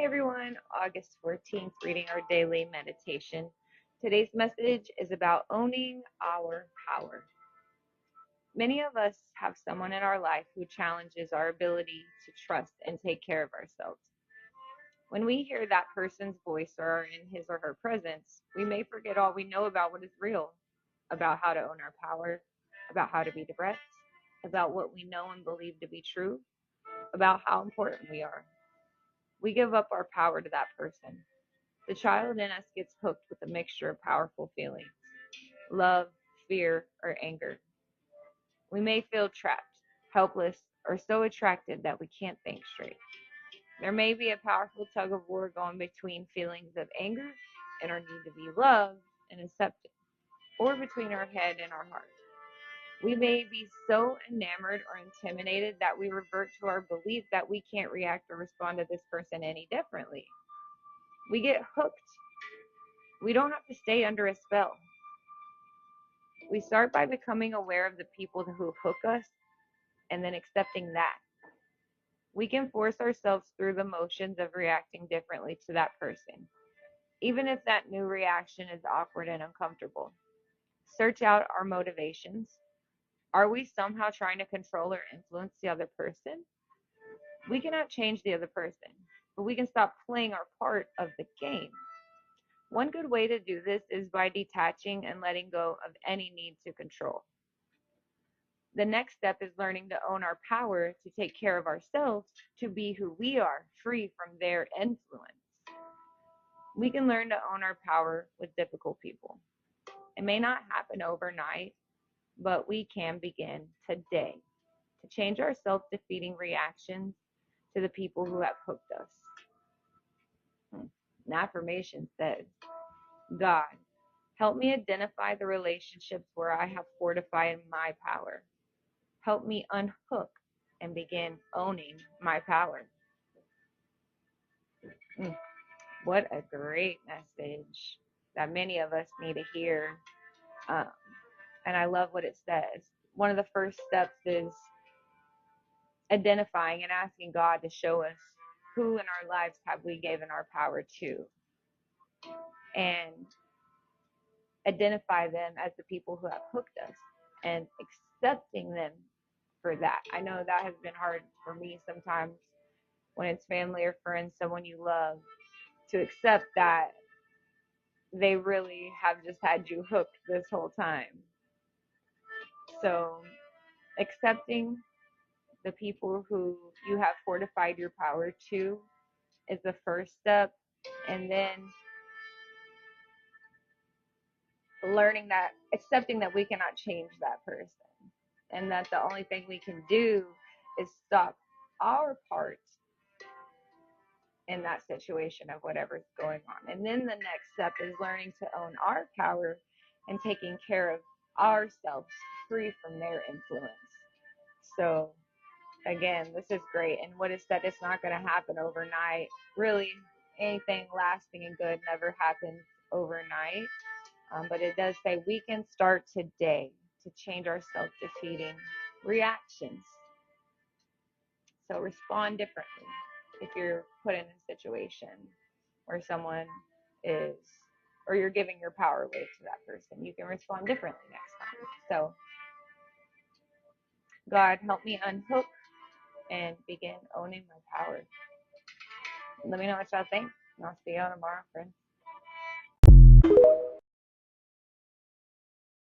Hey everyone, August 14th, reading our daily meditation. Today's message is about owning our power. Many of us have someone in our life who challenges our ability to trust and take care of ourselves. When we hear that person's voice or are in his or her presence, we may forget all we know about what is real, about how to own our power, about how to be direct, about what we know and believe to be true, about how important we are. We give up our power to that person. The child in us gets hooked with a mixture of powerful feelings: love, fear, or anger. We may feel trapped, helpless, or so attracted that we can't think straight. There may be a powerful tug of war going between feelings of anger and our need to be loved and accepted, or between our head and our heart. We may be so enamored or intimidated that we revert to our belief that we can't react or respond to this person any differently. We get hooked. We don't have to stay under a spell. We start by becoming aware of the people who hook us and then accepting that. We can force ourselves through the motions of reacting differently to that person, even if that new reaction is awkward and uncomfortable. Search out our motivations. Are we somehow trying to control or influence the other person? We cannot change the other person, but we can stop playing our part of the game. One good way to do this is by detaching and letting go of any need to control. The next step is learning to own our power to take care of ourselves, to be who we are, free from their influence. We can learn to own our power with difficult people. It may not happen overnight, but we can begin today to change our self defeating reactions to the people who have hooked us. An affirmation says, God, help me identify the relationships where I have fortified my power. Help me unhook and begin owning my power. What a great message that many of us need to hear. Um, and I love what it says. One of the first steps is identifying and asking God to show us who in our lives have we given our power to, and identify them as the people who have hooked us and accepting them for that. I know that has been hard for me sometimes when it's family or friends, someone you love, to accept that they really have just had you hooked this whole time. So accepting the people who you have fortified your power to is the first step. And then learning that, accepting that we cannot change that person, and that the only thing we can do is stop our part in that situation of whatever's going on. And then the next step is learning to own our power and taking care of ourselves, free from their influence. So again, this is great. And what is said, it's not going to happen overnight. Really, anything lasting and good never happens overnight. But it does say we can start today to change our self-defeating reactions. So respond differently if you're put in a situation where someone is, or you're giving your power away to that person. You can respond differently next time. So God, help me unhook and begin owning my power. Let me know what y'all think, and I'll see y'all tomorrow, friends.